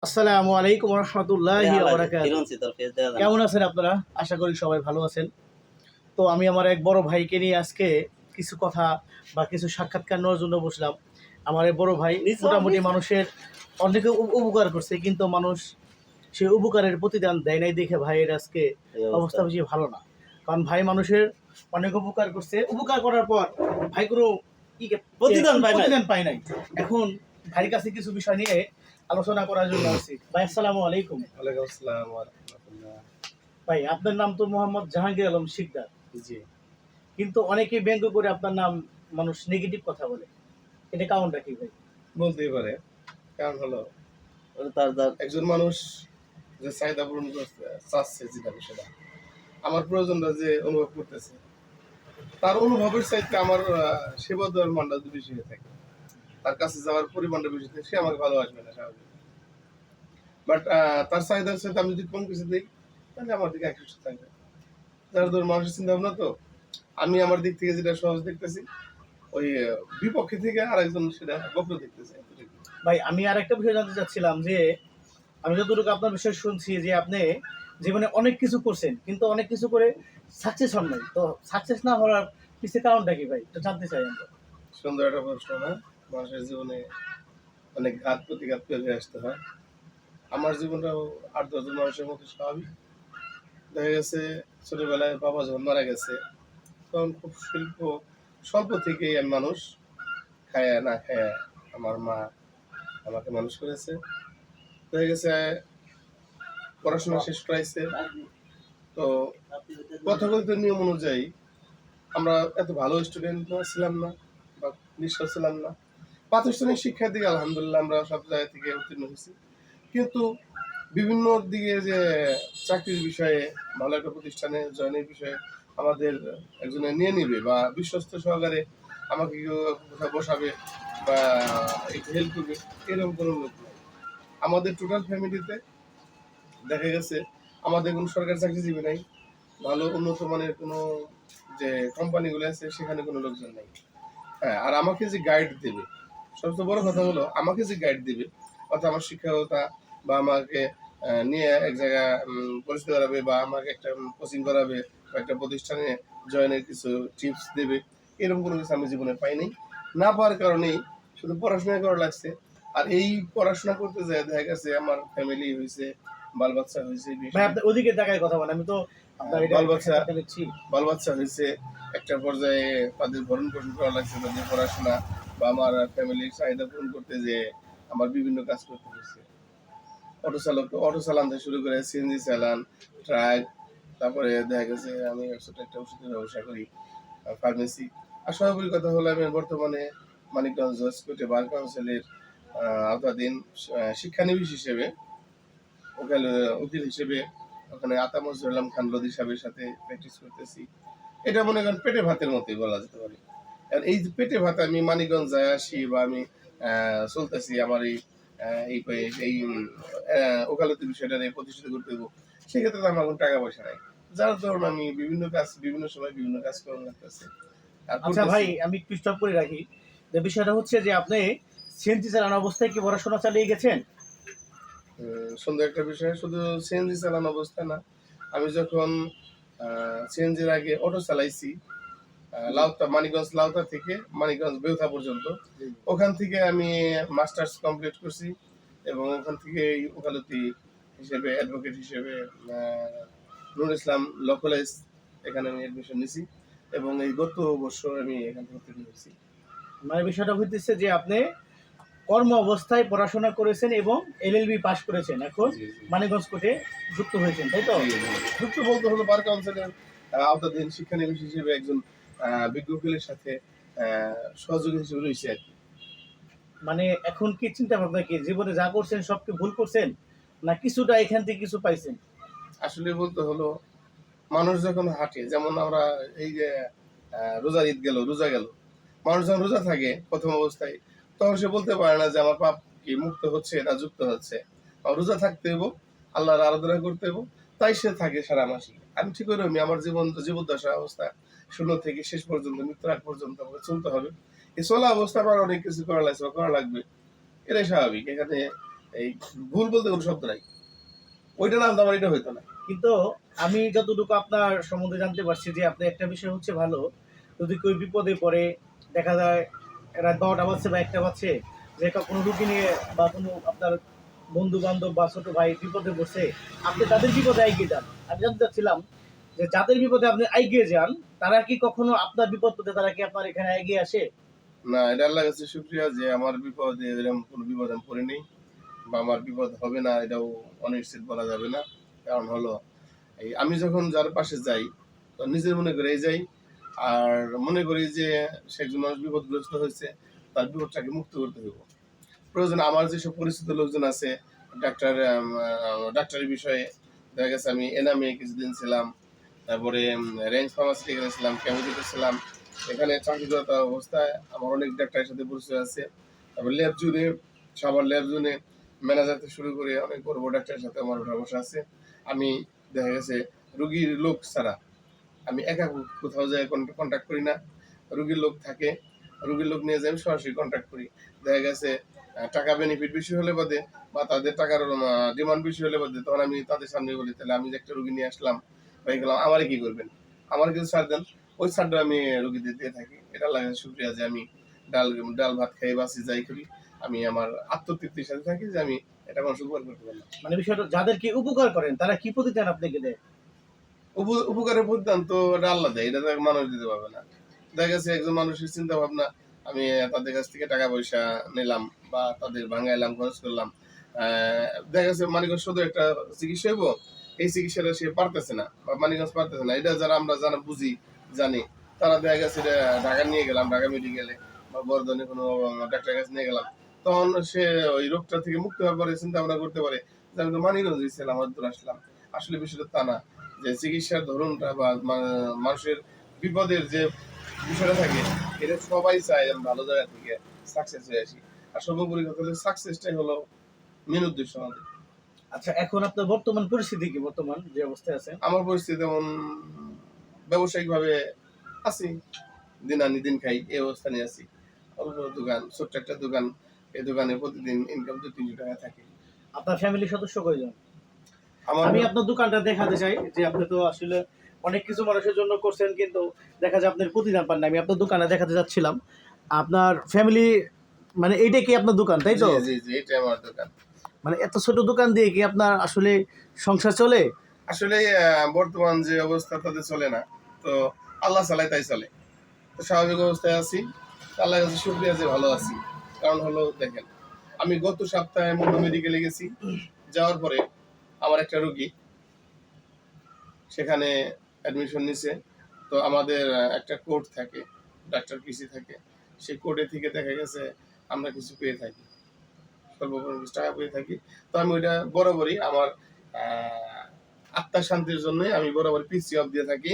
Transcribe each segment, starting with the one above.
আসসালামু আলাইকুম রহমতুল্লাহি ওয়া বারাকাতুহু। কেমন আছেন আপনারা? আশা করি সবাই ভালো আছেন। তো আমি আমার এক বড় ভাইকে নিয়ে আজকে কিছু কথা বা কিছু সাক্ষাৎকার নেওয়ার জন্য বসলাম। আমার এই বড় ভাই মোটামুটি মানুষের অনেকে উপকার করছে, কিন্তু মানুষ সেই উপকারের প্রতিদান দেয় নাই দেখে ভাইয়ের আজকে অবস্থা বেশি ভালো না। কারণ ভাই মানুষের অনেক উপকার করছে, উপকার করার পর ভাই কোনো প্রতিদান পায় নাই। এখন ভাইয়ের কাছে কিছু বিষয় নিয়ে আলোচনা করার জন্য আসছি। ভাই আসসালামু আলাইকুম। ওয়ালাইকুম আসসালাম ওয়া রাহমাতুল্লাহ। ভাই আপনার নাম তো মোহাম্মদ জাহাঙ্গীর আলম শিকদার, জি, কিন্তু অনেকে ব্যঙ্গ করে আপনার নাম মানুষ নেগেটিভ কথা বলে, এটা কারণটা কি ভাই? বলতেই পারে। কারণ হলো তার একজন মানুষ যে চাহিদা পূরণ করতে চাচ্ছে, যেটা সেটা আমার প্রয়োজনটা যে অনুভব করতেছে, তার অনুভবের চাইতে আমার সেবা দেওয়ার মানটা যদি বেশি হয়ে থাকে, তার কাছে যাওয়ার পরিমাণটা বেশি থাকে, সে আমাকে ভালোবাসবে না স্বাভাবিক। বাট তার চাহিদার সাথে আমি যদি কম কিছু দিই, তাহলে আমার দিকে আকৃষ্ট থাকবে। যার ধর মানুষের চিন্তা ভাবনা তো, আমি আমার দিক থেকে যেটা সহজ দেখতেছি, ওই বিপক্ষে থেকে আরেকজন সেটা বক্র দেখতেছে। ভাই আমি আর একটা বিষয় জানতে চাচ্ছিলাম যে আমি যতটুকু আপনার বিষয় শুনছি যে আপনি জীবনে অনেক কিছু করছেন, কিন্তু অনেক কিছু করে সাকসেস হন নাই। তো সাকসেস না হওয়ার পিছনে কারণটা কি ভাই, এটা জানতে চাই আমরা। সুন্দর একটা প্রশ্ন না? মানুষের জীবনে অনেক ঘাত প্রতিঘাত পেরিয়ে আসতে হয়। আমার জীবনটাও ৮-১০ জন মানুষের মতো স্বাভাবিক। দেখা গেছে ছোটবেলায় বাবা যখন মারা গেছে, তখন খুব স্বল্প থেকেই আমি মানুষ, খায়া না খায়া আমার মা আমাকে মানুষ করেছে। দেখা গেছে পড়াশোনা শেষ করাইছে। তো তথাকথিত নিয়ম অনুযায়ী আমরা এত ভালো স্টুডেন্ট ছিলাম না, বা নিঃস্ব ছিলাম না। প্রাতিষ্ঠানিক শিক্ষার দিকে আলহামদুলিল্লাহ আমরা সব জায়গা থেকে উত্তীর্ণ হয়েছি। কিন্তু বিভিন্ন দিকে যে চাকরির বিষয়ে, ভালো একটা প্রতিষ্ঠানে জয়েনের বিষয়ে আমাদের একজনে নিয়ে নিবে বা বিশ্বস্ত সহকারে আমাকে কেউ কোথাও বসাবে বা একটু হেল্প করবে, এরকম কোনো লোক নাই। আমাদের টোটাল ফ্যামিলিতে দেখা গেছে আমাদের কোনো সরকারি চাকরিজীবী নাই, ভালো উন্নত মানের কোনো যে কোম্পানিগুলো আছে সেখানে কোনো লোকজন নাই। হ্যাঁ, আর আমাকে যে গাইড দেবে, সবচেয়ে বড় কথা হলো আমাকে যে গাইড দিবে, অর্থাৎ আমার শিক্ষকতা বা আমাকে নিয়ে এক জায়গায় পরিচিত করাবে বা আমাকে একটা কোচিং করাবে বা একটা প্রতিষ্ঠানে জয়েনের কিছু টিপস দেবে, এরকম কোনো কিছু আমি জীবনে পাইনি। না পাওয়ার কারণেই শুধু পড়াশোনা করা লাগছে। আর এই পড়াশোনা করতে যায় দেখা গেছে আমার ফ্যামিলি হয়েছে, বাল বাচ্চা হয়েছে, ভাই আপনি ওদিকে তাকায় কথা বলেন, আমি তো আপনার এটা বাল বাচ্চা সাক্ষাৎকার নিচ্ছি। বাল বাচ্চা হয়েছে, একটা পর্যায়ে তাদের ভরণ পোষণ করা লাগছে, তাদের পড়াশোনা বা আমার ফ্যামিলির চাহিদা পূরণ করতে যে আমার বিভিন্ন কাজ করতে হচ্ছে। অটো চালান থেকে শুরু করে সিএনজি চালান, ট্রাক, তারপরে দেখা গেছে আমি ছোট একটা ওষুধের ব্যবসা করি, ফার্মেসি। আর সর্বোপরি কথা হলো আমি বর্তমানে মানিকগঞ্জ জজকোর্টে বার কাউন্সিলের আওতাধীন শিক্ষানবিশ হিসেবে, ওখানে উকিল হিসেবে ওখানে আতা মজরুল আলম খান লদি সাহেবের সাথে প্র্যাকটিস করতেছি। এটা মনে করেন পেটে ভাতের মতোই বলা যেতে পারে। আর এই যে পেটে ভাত আমি মানিকগঞ্জ যায় আসি বা আমি চলতেছি আমার এই ওকালতি বিষয়টা নিয়ে প্রতিষ্ঠিত করতে দেবো, সেক্ষেত্রে তো আমার কোনো টাকা পয়সা নাই। যার ধরুন আমি বিভিন্ন কাজ বিভিন্ন সময় বিভিন্ন কাজ করার লাগতেছে। আচ্ছা ভাই আমি একটু স্টপ করে রাখি। যে বিষয়টা হচ্ছে যে আপনি সিএনজি চালানো অবস্থায় কি পড়াশোনা চালিয়ে গেছেন? সুন্দর একটা বিষয়। শুধু সিএনজি চালানো অবস্থা না, আমি যখন সিএনজির আগে অটো চালাইছি, লাউতা মানিকগঞ্জ লাউতা থেকে মানিকগঞ্জ বেউথা পর্যন্ত, ওখান থেকে আমি মাস্টার্স কমপ্লিট করছি এবং ওখান থেকে ওকালতি হিসেবে অ্যাডভোকেট হিসেবে নুরুল ইসলাম ল কলেজ, এখানে আমি অ্যাডমিশন নিছি এবং এই গত বছর আমি এখান থেকে উত্তীর্ণ হয়েছি। মানে বিষয়টা হইতেছে যে আপনি কর্ম অবস্থায় পড়াশোনা করেছেন এবং এলএলবি পাশ করেছেন, এখন জি, জি। মানিকগঞ্জ কোর্টে যুক্ত হয়েছেন, তাই তো? জি, জি। যুক্ত বলতে হলো বার কাউন্সিলের আওতাধীন শিক্ষানবিশ হিসেবে একজন বিজ্ঞ উকিলের সাথে সহযোগী হিসেবে রয়েছে আর কি। মানে এখন কি চিন্তা ভাবনা কি, জীবনে যা করছেন সব কি ভুল করছেন, না কিছুটা এখান থেকে কিছু পাইছেন? আসলে বলতে হলো মানুষ যখন হাঁটে, যেমন আমরা এই যে রোজার ঈদ গেল, রোজা গেল, মানুষ যখন রোজা থাকে প্রথম অবস্থায়, তখন সে বলতে পারে না যে আমার পাপ কি মুক্ত হচ্ছে না যুক্ত হচ্ছে। আমার রোজা থাকতে হইব, আল্লাহর আরাধনা করতে হইব, তাই সে থাকে সারা মাসে। আমি ঠিক ওরকমই আমার জীবদ্দশা অবস্থা শূন্য থেকে শেষ পর্যন্ত, মৃত্যুর আগ পর্যন্ত আমাকে চলতে হবে। এই চলা অবস্থা আমার অনেক কিছু করা লাগছে বা করা লাগবে, এটাই স্বাভাবিক। এখানে এই ভুল বলতে কোনো শব্দ নাই, ওইটা না হতো আমার এটা হইতো না। কিন্তু আমি যতটুকু আপনার সম্বন্ধে জানতে পারছি যে আপনি একটা বিষয় হচ্ছে ভালো, যদি কেউ বিপদে পড়ে, দেখা যায় রাত 12টা বাজছে বা 1টা বাজছে, যে কোনো রুগী নিয়ে বা কোনো আপনার বন্ধু বান্ধব বা ছোট ভাই বিপদে পড়ছে, আপনি তাদের বিপদে এগিয়ে যান। আমি জানতে চাচ্ছিলাম যে যাদের বিপদে আপনি এগিয়ে যান, তারা কি কখনো আপনার বিপদ পেতে তারা কি আপনার এখানে এগিয়ে আসে? না, এটা আল্লাহর কাছে শুকরিয়া যে আমার বিপদে এরকম কোনো বিপদ আমি পড়িনি, বা আমার বিপদ হবে না এটাও অনিশ্চিত বলা যাবে না। কারণ হলো এই আমি যখন যার পাশে যাই তো নিজের মনে করেই যাই, আর মনে করি যে সে একজন মানুষ বিপদগ্রস্ত হয়েছে, তার বিপদটাকে মুক্ত করতে হবে। প্রয়োজন আমার যেসব পরিচিত লোকজন আছে ডাক্তার, ডাক্তারি বিষয়ে, দেখা গেছে আমি এনামে কিছুদিন ছিলাম, তারপরে রেঞ্জ ফার্মাসিউটিক্যালে ছিলাম, কেমিক্যালে ছিলাম। এখানে চাকরিরত অবস্থায় আমার অনেক ডাক্তারের সাথে পরিচয় আছে। তারপর ল্যাব জুড়ে, সবার ল্যাব জুড়ে ম্যানেজার থেকে শুরু করে অনেক বড় বড় ডাক্তারের সাথে আমার উঠা বসা আছে। আমি দেখা গেছে রুগীর লোক ছাড়া আমি একা কোথাও যাই কন্ট্যাক্ট করি না। রুগীর লোক থাকে, রুগীর লোক নিয়ে যাই আমি সরাসরি কন্ট্যাক্ট করি। দেখা গেছে টাকা বেনিফিট বেশি হলে বাদে বা তাদের টাকার ডিমান্ড বেশি হলে বাদে তখন আমি তাদের সামনে বলি, তাহলে আমি যে একটা রুগী নিয়ে আসলাম বা গেলাম, আমারে কি করবেন, আমার কিছু ছাড় দেন। ওই ছাড়টা আমি রুগীদের দিয়ে থাকি। এটা লাগে শুক্রিয়া যে আমি ডাল ডাল ভাত খাই বাসি যাই করি, আমি আমার আত্মতৃপ্তির সাথে থাকি যে আমি এটা মানুষ উপকার করতে পারলাম। মানে বিষয়টা যাদেরকে উপকার করেন তারা কি প্রতিদান আপনাকে দেয়? উপকারের প্রতিদান তো এটা আল্লাহ দেয়, এটা তো মানুষ দিতে পারবে না। দেখা গেছে একজন মানুষের চিন্তা ভাবনা, আমি তাদের কাছ থেকে টাকা পয়সা নিলাম বা তাদের ভাঙাইলাম, খরচ করলাম। দেখা গেছে মানিকগঞ্জ শুধু একটা চিকিৎসা হইব, এই চিকিৎসাটা সে পারতেছে না বা মানিকগঞ্জ পারতেছে না, এটা যারা আমরা জানা বুঝি জানি, তারা দেখা গেছে এটা ঢাকা নিয়ে গেলাম, ঢাকা মেডিকেলে বা বর্ধনে কোনো ডাক্তারের কাছে নিয়ে গেলাম, তখন সে ওই রোগটা থেকে মুক্তি হওয়ার পরে চিন্তা ভাবনা করতে পারে যে আমি তো মানিকগঞ্জ ছিলাম, আমার দূর আসলাম। আসলে বিষয়টা তা না, যে চিকিৎসার ধরনটা বা মানুষের বিপদের যে বিষয়টা থাকে, এটা সবাই চায় আমি ভালো জায়গা থেকে সাকসেস হয়ে আসি। আর সর্বোপরি কথা হলো সাকসেসটাই হলো মেন উদ্দেশ্য আমাদের। আচ্ছা, এখন আপনার বর্তমান পরিস্থিতি কি, বর্তমান যে অবস্থায় আছে? আমার পরিস্থিতি যেমন ব্যবসায়িক ভাবে আছি, দিন আনি দিন খাই এই অবস্থা নিয়ে আছি। অল্প দোকান, ছোট্ট একটা দোকান, এই দোকানে প্রতিদিন ইনকাম 200-300 টাকা থাকে। আপনার ফ্যামিলির সদস্য কয়জন? আমার আমি আপনার দোকানটা দেখাতে চাই যে আপনি তো আসলে অনেক কিছু মানুষের জন্য করছেন, কিন্তু দেখা যায় আপনার প্রতিদান পান না। আমি আপনার দোকানে দেখাতে যাচ্ছিলাম আপনার ফ্যামিলি, মানে এইটা কি আপনার দোকান, তাই জি তো? জি জি এটাই আমার দোকান। মানে এত ছোট দোকান দিয়ে কি আপনার আসলে সংসার চলে? আসলে বর্তমান যে অবস্থা তাতে চলে না, তো আল্লাহ চালায় তাই চলে। তো স্বাভাবিক অবস্থায় আছি, আল্লাহর কাছে শুকরিয়া যে ভালো আছি। কারণ হলো দেখেন, আমি গত সপ্তাহে মুন্ডু মেডিকেলে গেছি, যাওয়ার পরে আমার একটা রোগী সেখানে অ্যাডমিশন নিছে। তো আমাদের একটা কোড থাকে, ডাক্তার পিসি থাকে, সেই কোডে থেকে দেখা গেছে আমরা কিছু পেয়ে থাকি, সর্বোপরি 20 টাকা পেয়ে থাকি। তো আমি ওইটা বরাবরই আমার আত্মার শান্তির জন্য আমি বরাবর পিসি অফ দিয়ে থাকি।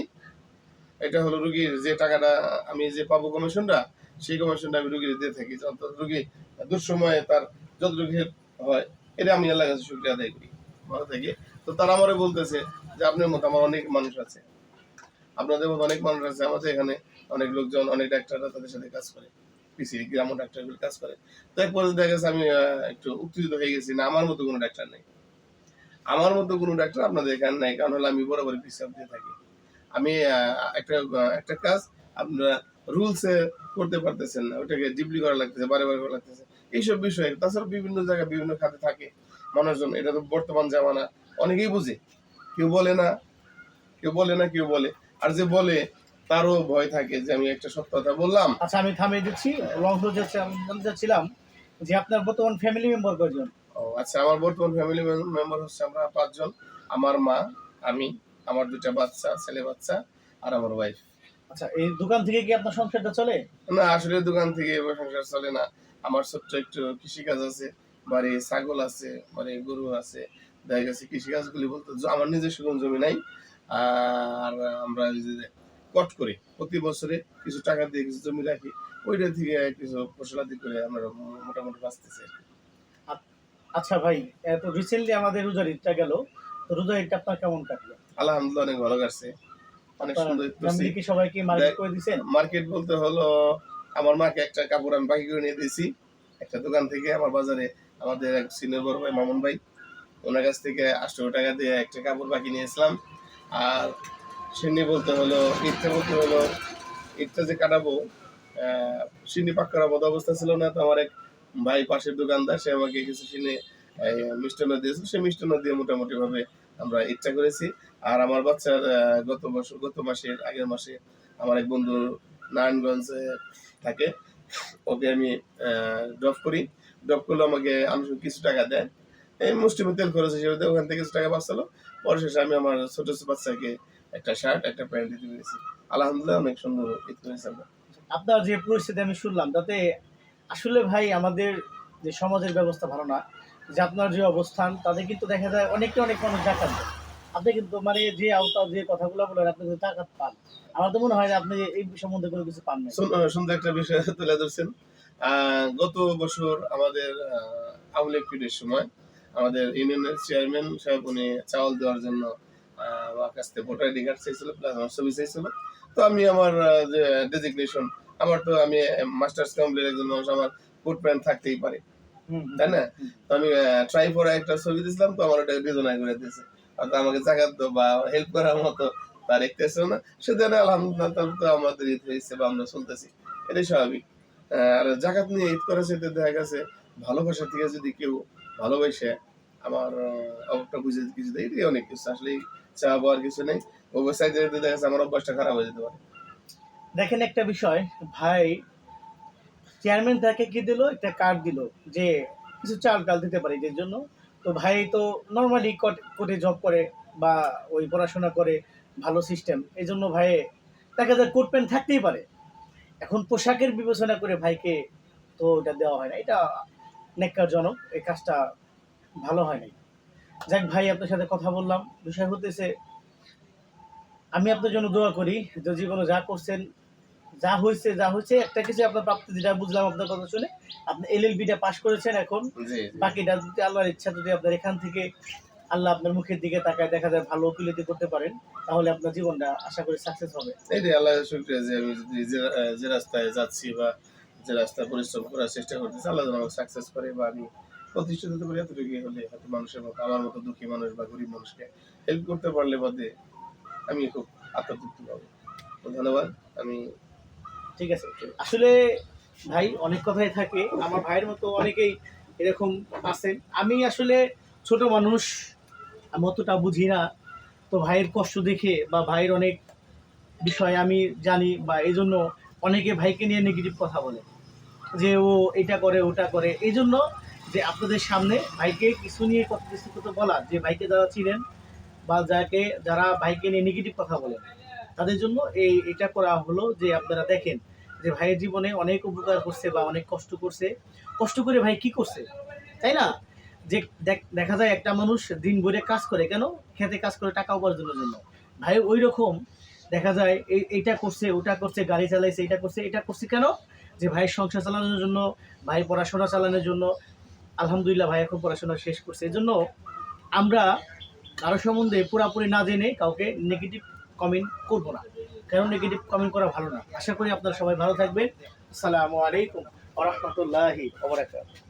এটা হলো রুগীর যে টাকাটা আমি যে পাবো কমিশনটা, সেই কমিশনটা আমি রুগীর দিয়ে থাকি, অন্তত রুগী দুঃসময়ে তার যতটুকু হেল্প হয়, এটা আমি আল্লাহর কাছে শুকরিয়া আদায় করি, ভালো থাকি। তো তারা আমারে বলতেছে যে আপনার মতো আমার অনেক মানুষ আছে, আপনাদের মতো অনেক মানুষ আছে আমাদের এখানে, অনেক লোকজন, অনেক ডাক্তাররা তাদের সাথে কাজ করে, পিসি গ্রাম্য ডাক্তারগুলো কাজ করে। তো এক পর্যায়ে দেখা গেছে আমি একটু উত্তেজিত হয়ে গেছি, না আমার মতো কোনো ডাক্তার নেই, আমার মতো কোনো ডাক্তার আপনাদের এখানে নাই। কারণ হলো আমি বরাবরই পিসি অফ দিয়ে থাকি। আমি একটা কাজ আপনারা রুলসে করতে পারতেছেন না, ওটাকে ডিপলি করা লাগতেছে, বারে বারে করা লাগতেছে, এইসব বিষয়ে। তাছাড়া বিভিন্ন জায়গায় বিভিন্ন খাতে থাকে মানুষজন, এটা তো বর্তমান জামানা, অনেকেই বুঝে, কেউ বলে না, কেউ বলে না, কেউ বলে। আর যে বলে তারও ভয় থাকে যে আমি একটা সত্য কথা বললাম। আচ্ছা, আমি থামিয়ে দিচ্ছি, লং যাচ্ছে। আমি জানতে চাচ্ছিলাম যে আপনার বর্তমান ফ্যামিলি মেম্বার কয়জন? ও আচ্ছা, আমার বর্তমান ফ্যামিলি মেম্বার হচ্ছে আমরা 5 জন। আমার মা, আমি, আমার 2টা বাচ্চা, ছেলে বাচ্চা, আর আমার ওয়াইফ। আচ্ছা, এই দোকান থেকে কি আপনার সংসারটা চলে? না, আসলে দোকান থেকে এবার সংসার চলে না। আমার ছোট্ট একটু কৃষিকাজ আছে, বাড়ি ছাগল আছে, বাড়ি গরু আছে। দেখা গেছে কৃষিকাজগুলি বলতে আমার নিজস্ব কোনো জমি নাই। আর আমরা এই যে কট করি, প্রতি বছরে কিছু টাকা দিয়ে কিছু জমি রাখি, ওইটা থেকে কিছু ফসলাদি করে আমরা মোটামুটি বাঁচতেছি আর কি। আচ্ছা ভাই, এত রিসেন্টলি আমাদের রোজার ঈদটা গেল, তো রোজার ঈদটা আপনার কেমন কাটলো? আলহামদুলিল্লাহ অনেক ভালো কাটছে, অনেক আপনার সুন্দর করছি। ফ্যামিলি কি সবাইকে মার্কেট করে দিয়েছেন? মার্কেট বলতে হলো আমার মাকে একটা কাপড় আমি বাকি করে নিয়ে দিয়েছি একটা দোকান থেকে আমার বাজারে, আমাদের এক সিনিয়র বড় ভাই মামুন ভাই, ওনার কাছ থেকে 800 টাকা দিয়ে একটা কাপড় বাকি নিয়েছিলাম। আর সিন্নি বলতে হলো, ইটটা বলতে হলো, ইটটা যে কাটাবো সিন্নি পাক করার মতো অবস্থা ছিল না। তো আমার এক ভাই পাশের দোকানদার, সে আমাকে কিছু সিনে মিষ্টান্ন দিয়েছিল, সেই মিষ্টান্ন দিয়ে মোটামুটি ভাবে আমরা ইটটা করেছি। আর আমার বাচ্চার গত মাসের আগের মাসে আমার এক বন্ধু নারায়ণগঞ্জে থাকে, ওকে আমি ড্রপ করি। ড্রপ করলে আমাকে আনুষঙ্গিক কিছু টাকা দেয়, এই মুষ্টিমের তেল খরচ হিসেবে দেয়, ওখান থেকে কিছু টাকা বাঁচলো। পরে শেষে আমি আমার ছোট ছোট বাচ্চাকে একটা শার্ট একটা প্যান্ট দিতে পেরেছি। আলহামদুলিল্লাহ অনেক সুন্দর ঈদ করেছি আমরা। আপনার যে পরিস্থিতি আমি শুনলাম, তাতে আসলে ভাই আমাদের যে সমাজের ব্যবস্থা ভালো না। যে আপনার যে অবস্থান, তাতে কিন্তু দেখা যায় অনেক মানুষ জাকাত দেয়। আপনি কিন্তু মানে যে আওতা যে কথাগুলো বলেন, আপনি কিন্তু জাকাত পান। আমার তো মনে হয় যে আপনি এই সম্বন্ধে কোনো কিছু পান না। সুন্দর একটা বিষয় তুলে ধরছেন। গত বছর আমাদের আওয়ামী লীগ পিরিয়ডের সময় আমাদের ইউনিয়নের চেয়ারম্যান সাহেব উনি চাউল দেওয়ার জন্য আমার কাছ থেকে ভোটার আইডি কার্ড চাইছিল, প্লাস আমার ছবি চাইছিল। তো আমি আমার যে ডেজিগনেশন, আমার তো আমি মাস্টার্স কমপ্লিট একজন মানুষ, আমার কোট প্যান্ট থাকতেই পারে, তাই না? তো আমি ট্রাই করে একটা ছবি দিয়েছিলাম, তো আমার ওটা ডিজনাই করে দিয়েছে। অর্থাৎ আমাকে জাকাত বা হেল্প করার মতো তার দেখতেছিল না। সেদিন আলহামদুলিল্লাহ তো আমাদের ঈদ হয়েছে বা আমরা চলতেছি, এটাই স্বাভাবিক। আর জাকাত নিয়ে ঈদ করার সাথে দেখা গেছে ভালোবাসা থেকে যদি কেউ ভালোবাসে আমার অভাবটা বুঝে কিছু দেয়, এটাই অনেক কিছু। আসলে চাওয়া আর কিছু নেই। ওভার সাইজে দেখা গেছে আমার অভ্যাসটা খারাপ হয়ে যেতে পারে। দেখেন একটা বিষয় ভাই, চেয়ারম্যান তাকে কি দিল, একটা কার্ড দিল যে কিছু চাল টাল দিতে পারে এর জন্য। তো ভাই তো নর্মালি কোর্টে জব করে বা ওই পড়াশোনা করে, ভালো সিস্টেম, এই জন্য ভাই দেখা যায় কোট প্যান্ট থাকতেই পারে। এখন পোশাকের বিবেচনা করে ভাইকে তো এটা দেওয়া হয় না, এটা ন্যাক্কারজনক, এই কাজটা ভালো হয় নাই। যাক ভাই, আপনার সাথে কথা বললাম, বিষয় হতেছে আমি আপনার জন্য দোয়া করি যে জীবনে যা করছেন, যা হয়েছে একটা কিছু আপনার প্রাপ্তি, যেটা বুঝলাম আপনার কথা শুনে, আপনি এলএলবিটা পাশ করেছেন। এখন জি, জি। বাকিটা যদি আল্লাহর ইচ্ছা, যদি আপনার এখান থেকে আল্লাহ আপনার মুখের দিকে তাকায় দেখা যায় ভালো উকিলতি করতে পারেন, তাহলে আপনার জীবনটা আশা করি সাকসেস হবে। এটাই আল্লাহর শুকরিয়া যে আমি যদি যে রাস্তায় যাচ্ছি বা যে রাস্তায় পরিশ্রম করার চেষ্টা করতেছি, আল্লাহ যেন আমাকে সাকসেস করে বা আমি প্রতিষ্ঠিত হতে পারি। এতটুকুই হলে হয়তো মানুষের মতো, আমার মতো দুঃখী মানুষ বা গরিব মানুষকে হেল্প করতে পারলে বাদে আমি খুব আত্মতৃপ্তি পাবো। তো ধন্যবাদ। আমি ঠিক আছে। আসলে ভাই অনেক কথাই থাকে, আমার ভাইয়ের মতো অনেকেই এরকম আছেন। আমি আসলে ছোট মানুষ, আমি অতটা বুঝি না। তো ভাইয়ের কষ্ট দেখে বা ভাইয়ের অনেক বিষয় আমি জানি, বা এই জন্য অনেকে ভাইকে নিয়ে নেগেটিভ কথা বলে যে ও এটা করে ওটা করে। এই জন্য যে আপনাদের সামনে ভাইকে কিছু নিয়ে কিছু কথা বলা, যে ভাইকে যারা চিনেন বা যারা ভাইকে নিয়ে নেগেটিভ কথা বলেন, তাদের জন্য এটা করা হলো যে আপনারা দেখেন যে ভাইয়ের জীবনে অনেক উপকার করছে বা অনেক কষ্ট করছে। কষ্ট করে ভাই কি করছে, তাই না? যে দেখা যায় একটা মানুষ দিন ভরে কাজ করে কেন, খেতে কাজ করে টাকা উপার্জনের জন্য। ভাই ওই রকম দেখা যায় এইটা করছে ওটা করছে, গাড়ি চালাইছে, এটা করছে কেন, যে ভাইয়ের সংসার চালানোর জন্য, ভাই পড়াশোনা চালানোর জন্য। আলহামদুলিল্লাহ ভাই এখন পড়াশোনা শেষ করছে। এই জন্য আমরা কারো সম্বন্ধে পুরাপুরি না জেনে কাউকে নেগেটিভ কমেন্ট করবো না, কারণ নেগেটিভ কমেন্ট করা ভালো না। আশা করি আপনারা সবাই ভালো থাকবেন। আসসালামু আলাইকুম ওয়া রাহমাতুল্লাহি ওয়া বারাকাতুহু।